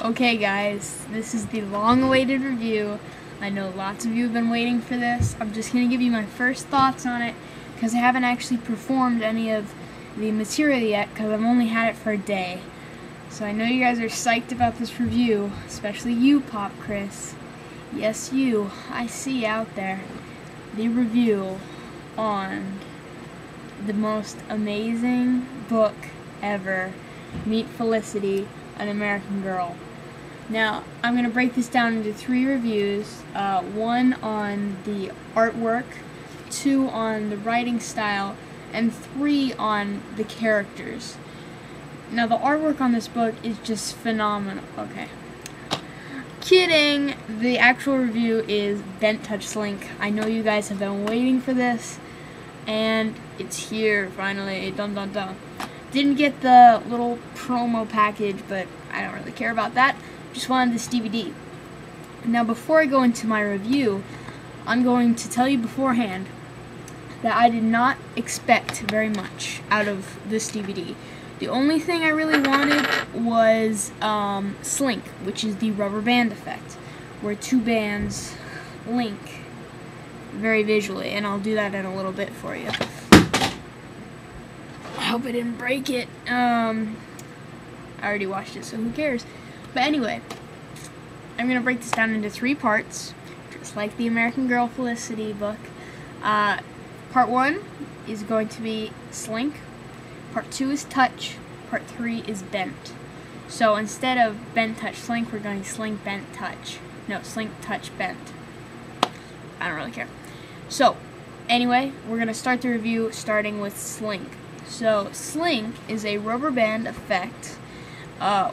Okay guys, this is the long-awaited review. I know lots of you have been waiting for this. I'm just going to give you my first thoughts on it because I haven't actually performed any of the material yet because I've only had it for a day. So I know you guys are psyched about this review, especially you, Pop Chris. Yes, you. I see out there. The review on the most amazing book ever, Meet Felicity, an American Girl. Now, I'm going to break this down into 3 reviews, 1 on the artwork, 2 on the writing style, and 3 on the characters. Now, the artwork on this book is just phenomenal. Okay. Kidding! The actual review is BentTouchSlink. I know you guys have been waiting for this, and it's here, finally. Dun dun dun. Didn't get the little promo package, but I don't really care about that. Just wanted this DVD. Now, before I go into my review, I'm going to tell you beforehand that I did not expect very much out of this DVD. The only thing I really wanted was Slink, which is the rubber band effect, where 2 bands link very visually, and I'll do that in a little bit for you. I hope I didn't break it. I already watched it, so who cares? But anyway, I'm going to break this down into 3 parts, just like the American Girl Felicity book. Part 1 is going to be Slink. Part 2 is Touch. Part 3 is Bent. So instead of BentTouchSlink, we're going Slink, Bent, Touch. No, Slink, Touch, Bent. I don't really care. So, anyway, we're going to start the review starting with Slink. So, Slink is a rubber band effect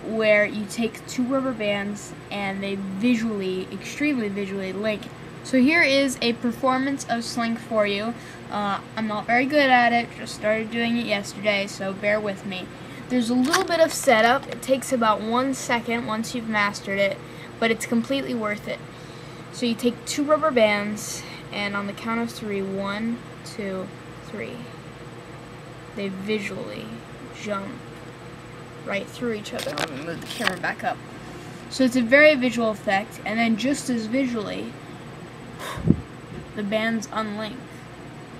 where you take 2 rubber bands and they visually, extremely visually link. So here is a performance of Slink for you. I'm not very good at it, just started doing it yesterday, so bear with me. There's a little bit of setup. It takes about 1 second once you've mastered it, but it's completely worth it. So you take 2 rubber bands, and on the count of 3, 1, 2, 3, they visually jump right through each other. Let me move the camera back up. So it's a very visual effect, and then just as visually, the bands unlink.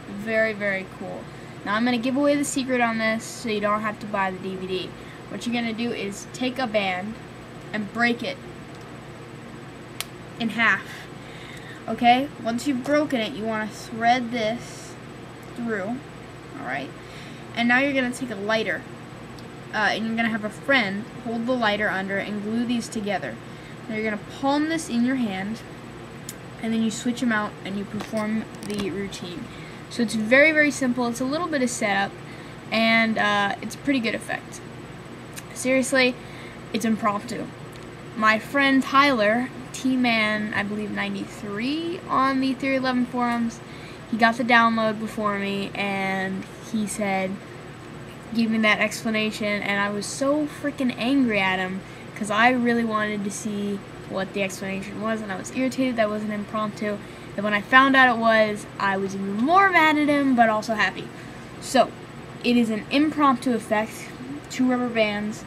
Very, very cool. Now I'm going to give away the secret on this so you don't have to buy the DVD. What you're going to do is take a band and break it in half. Okay? Once you've broken it, you want to thread this through. Alright? And now you're going to take a lighter. And you're going to have a friend hold the lighter under and glue these together. Now you're going to palm this in your hand, and then you switch them out and you perform the routine. So it's very, very simple. It's a little bit of setup, and it's a pretty good effect. Seriously, it's impromptu. My friend Tyler, T-Man, I believe 93 on the Theory 11 forums, he got the download before me, and he said, give me that explanation, and I was so freaking angry at him because I really wanted to see what the explanation was, and I was irritated that wasn't impromptu. And when I found out it was, I was even more mad at him, but also happy. So, it is an impromptu effect, 2 rubber bands,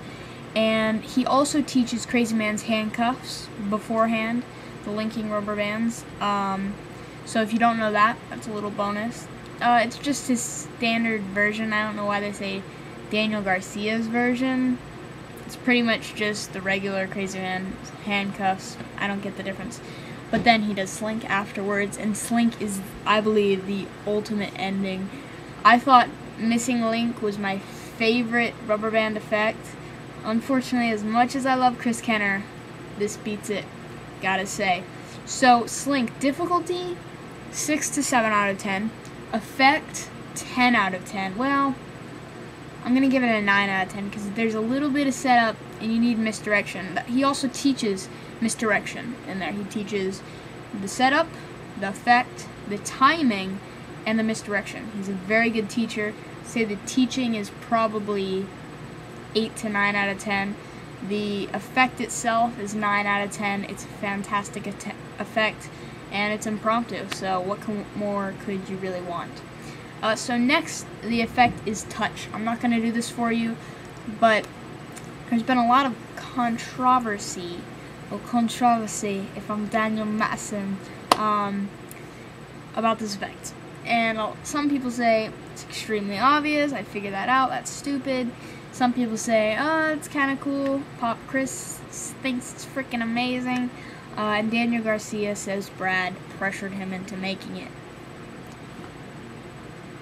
and he also teaches Crazy Man's handcuffs beforehand, the linking rubber bands. So if you don't know that, that's a little bonus. It's just his standard version. I don't know why they say Daniel Garcia's version. It's pretty much just the regular Crazy Man's handcuffs. I don't get the difference. But then he does Slink afterwards, and Slink is, I believe, the ultimate ending. I thought Missing Link was my favorite rubber band effect. Unfortunately, as much as I love Chris Kenner, this beats it, gotta say. So, Slink, difficulty, 6 to 7 out of 10. Effect, 10 out of 10. Well, I'm going to give it a 9 out of 10 because there's a little bit of setup and you need misdirection. He also teaches misdirection in there. He teaches the setup, the effect, the timing, and the misdirection. He's a very good teacher. I'd say the teaching is probably 8 to 9 out of 10. The effect itself is 9 out of 10. It's a fantastic effect, and it's impromptu, so what more could you really want? So next, the effect is touch. I'm not going to do this for you, but there's been a lot of controversy, if I'm Daniel Madison, about this effect. And some people say it's extremely obvious, I figured that out, that's stupid. Some people say, oh, it's kind of cool, Pop Chris thinks it's freaking amazing, and Daniel Garcia says Brad pressured him into making it.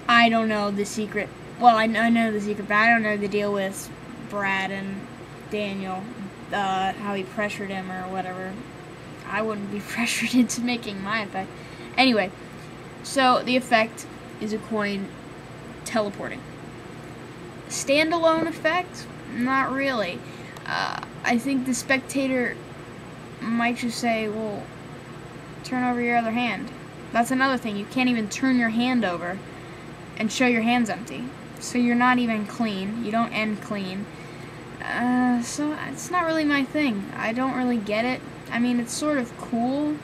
I don't know the secret, well, I know the secret, but I don't know the deal with Brad and Daniel, how he pressured him or whatever. I wouldn't be pressured into making my effect. Anyway, so the effect is a coin teleporting. Standalone effect? Not really. I think the spectator might just say, well, turn over your other hand. That's another thing. You can't even turn your hand over and show your hand's empty. So you're not even clean. You don't end clean. So it's not really my thing. I don't really get it. I mean, it's sort of cool,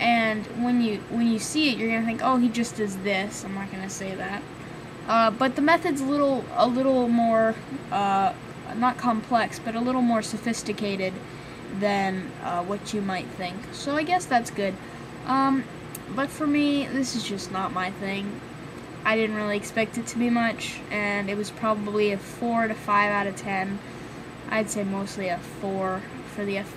and when you see it, you're gonna think, oh, he just does this. I'm not gonna say that. But the method's a little more, not complex, but a little more sophisticated than what you might think. So I guess that's good. But for me, this is just not my thing. I didn't really expect it to be much, and it was probably a 4 to 5 out of 10. I'd say mostly a 4 for the